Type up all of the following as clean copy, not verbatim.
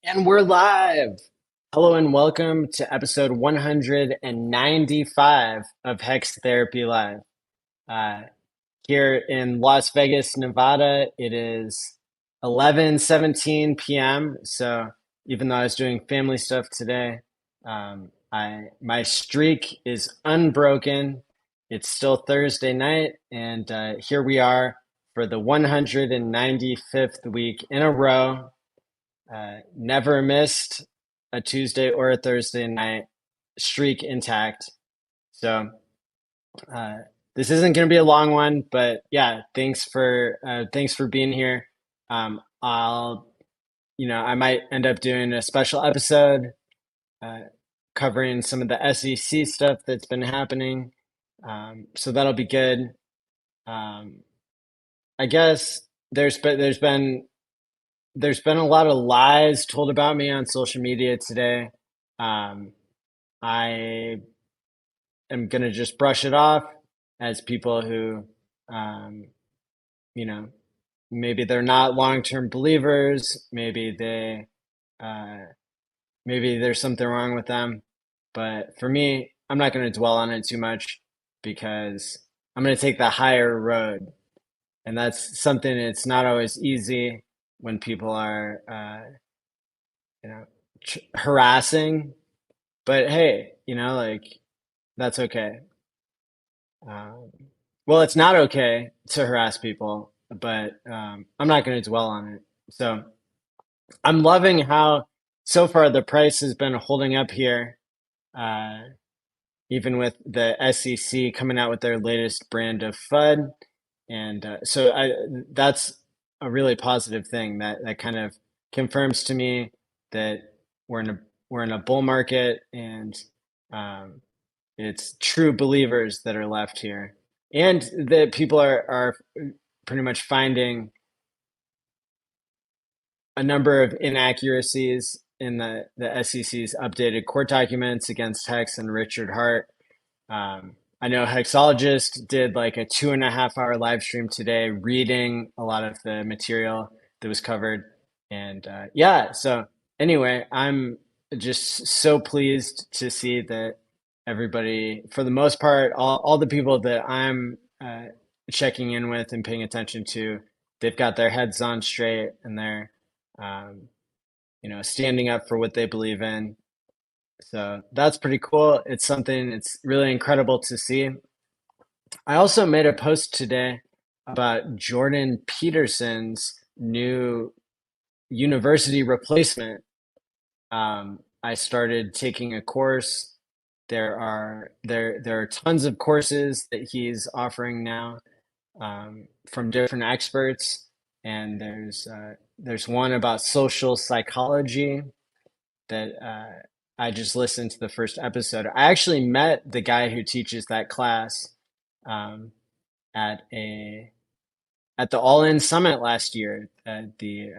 And we're live. Hello and welcome to episode 195 of Hex Therapy Live. Uh, Here in Las Vegas, Nevada, it is 11:17 p.m. So even though I was doing family stuff today, my streak is unbroken. It's still Thursday night, and here we are for the 195th week in a row. Never missed a Tuesday or a Thursday night, streak intact. So uh, this isn't going to be a long one, but yeah, thanks for being here. I'll I might end up doing a special episode uh, covering some of the SEC stuff that's been happening. So that'll be good. Um, I guess there's been a lot of lies told about me on social media today. Um, I am gonna just brush it off as people who, um, you know, maybe they're not long-term believers. Uh, maybe there's something wrong with them. But for me, I'm not going to dwell on it too much because I'm going to take the higher road, and that's something that's not always easy when people are, you know, harassing. But hey, like that's okay. Um, well, it's not okay to harass people, but I'm not going to dwell on it. So I'm loving how so far the price has been holding up here, uh, even with the SEC coming out with their latest brand of FUD. And that's a really positive thing that kind of confirms to me that we're in a we're in a bull market, and um, it's true believers that are left here, and that people are pretty much finding a number of inaccuracies in the SEC's updated court documents against Hex and Richard Hart. I know Hexologist did like a 2.5 hour live stream today, reading a lot of the material that was covered, and yeah. So anyway, I'm just so pleased to see that everybody, for the most part, all the people that I'm checking in with and paying attention to, they've got their heads on straight, and they're um, standing up for what they believe in. So that's pretty cool. It's something, it's really incredible to see. I also made a post today about Jordan Peterson's new university replacement. I started taking a course. There are tons of courses that he's offering now, from different experts, and there's one about social psychology that I just listened to the first episode. I actually met the guy who teaches that class um, at a at the ALLin Summit last year, the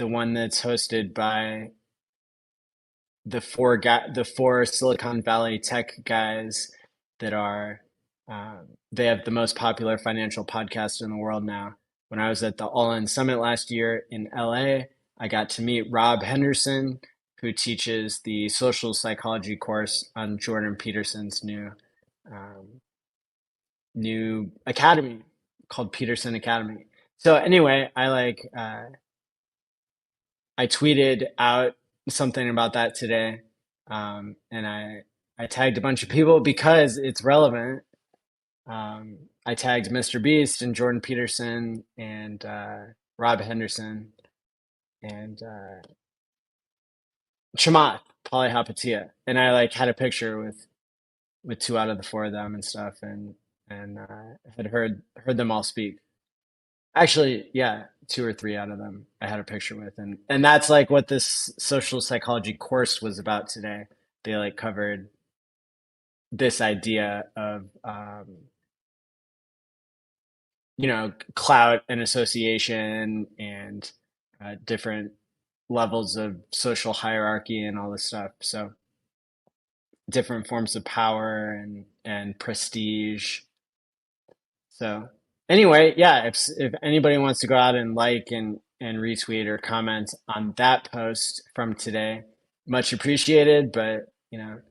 one that's hosted by the four Silicon Valley tech guys that are they have the most popular financial podcast in the world now. When I was at the ALLin Summit last year in LA, I got to meet Rob Henderson, who teaches the social psychology course on Jordan Peterson's um, new academy called Peterson Academy. So anyway, I tweeted out something about that today, and I tagged a bunch of people because it's relevant. I tagged Mr. Beast and Jordan Peterson and Rob Henderson and Chamath Palihapitiya, and I like had a picture with two out of the four of them and stuff, and had heard them all speak. Actually, yeah, two or three out of them I had a picture with, and that's like what this social psychology course was about today. They like covered this idea of clout and association and different levels of social hierarchy and all this stuff. So different forms of power and prestige. So anyway, yeah, if anybody wants to go out and like and retweet or comment on that post from today. Much appreciated, but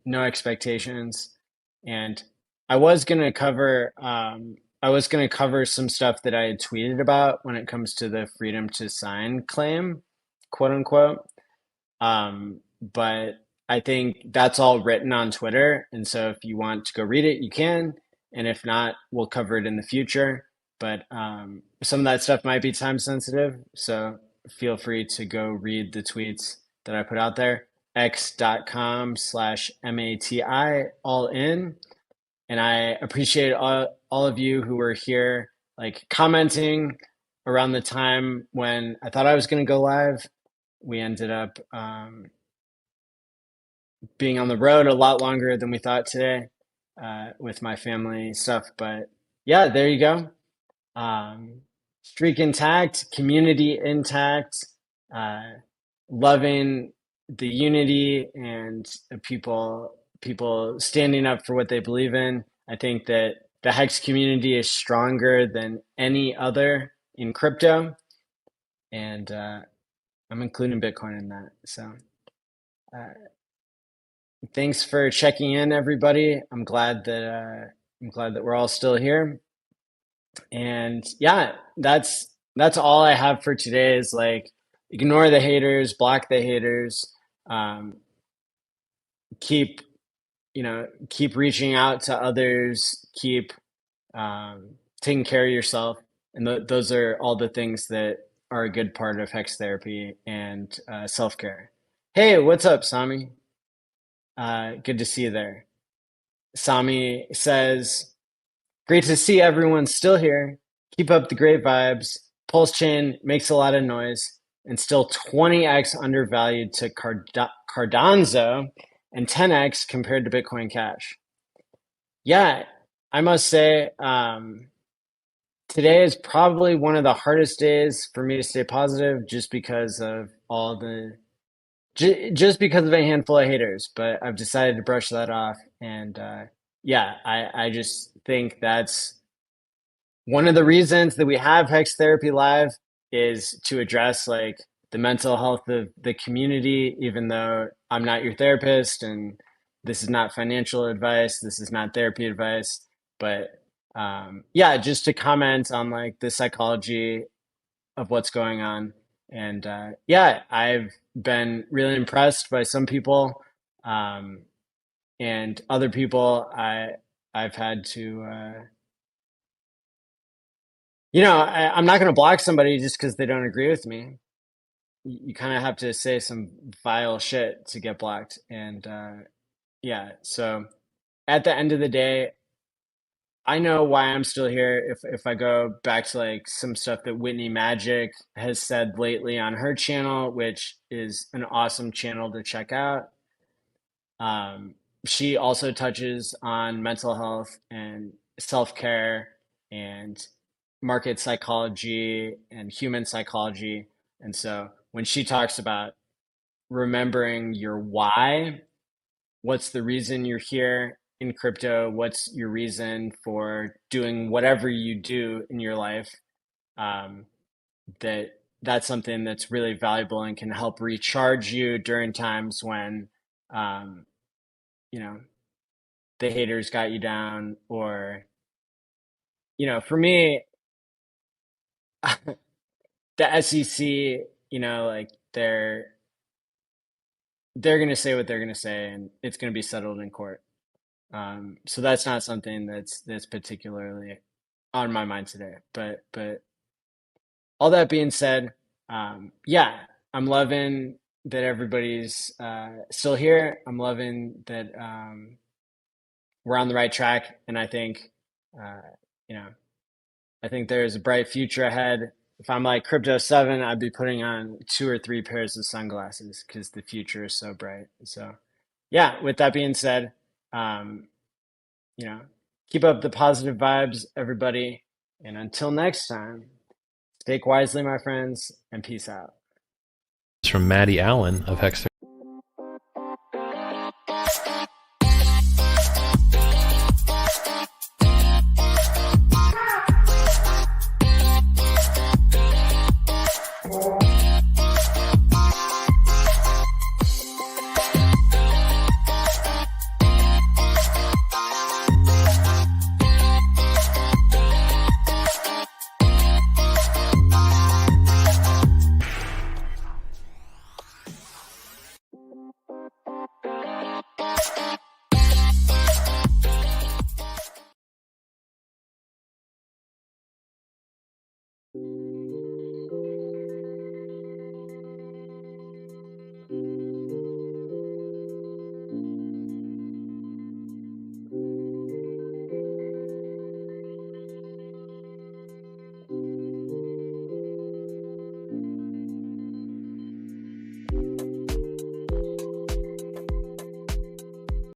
no expectations. And I was gonna cover I was gonna cover some stuff that I had tweeted about when it comes to the freedom to sign claim, quote unquote. But I think that's all written on Twitter. And so if you want to go read it, you can. And if not, we'll cover it in the future. But some of that stuff might be time sensitive. So feel free to go read the tweets that I put out there. x.com/MATI all in. And I appreciate all of you who were here, like commenting around the time when I thought I was going to go live. We ended up being on the road a lot longer than we thought today with my family stuff. But yeah, there you go. Streak intact, community intact, uh, loving the unity and people standing up for what they believe in. I think that the Hex community is stronger than any other in crypto, and I'm including Bitcoin in that. So. Uh, Thanks for checking in, everybody. I'm glad that we're all still here. And yeah, that's all I have for today. Is like ignore the haters, block the haters, um, keep keep reaching out to others, keep taking care of yourself, and those are all the things that are a good part of hex therapy and self care. Hey, what's up, Sami? Good to see you there. Sami says, great to see everyone still here. Keep up the great vibes. Pulse chain makes a lot of noise and still 20x undervalued to Cardano and 10x compared to Bitcoin Cash. Yeah, I must say, today is probably one of the hardest days for me to stay positive just because of just because of a handful of haters, but I've decided to brush that off. And yeah, I just think that's one of the reasons that we have Hex Therapy Live is to address like the mental health of the community, even though I'm not your therapist and this is not financial advice, this is not therapy advice, but yeah, just to comment on like the psychology of what's going on. And yeah, I've been really impressed by some people, and other people I've had to I'm not going to block somebody just because they don't agree with me. You kind of have to say some vile shit to get blocked. And yeah, so at the end of the day, I know why I'm still here. If I go back to like some stuff that Whitney Magic has said lately on her channel, which is an awesome channel to check out. She also touches on mental health and self-care and market psychology and human psychology. And so when she talks about remembering your why, what's the reason you're here in crypto, what's your reason for doing whatever you do in your life, um, that's something that's really valuable and can help recharge you during times when um, you know the haters got you down, or for me, the SEC, like they're going to say what they're going to say, and it's going to be settled in court. So that's not something that's particularly on my mind today. But all that being said, yeah, I'm loving that everybody's still here. I'm loving that we're on the right track, and I think uh, you know I think there's a bright future ahead. If I'm like Crypto 7, I'd be putting on 2 or 3 pairs of sunglasses because the future is so bright. So, yeah, with that being said, um, you know, keep up the positive vibes, everybody. And until next time, take wisely, my friends, and peace out. From Maddie ALLin of Hex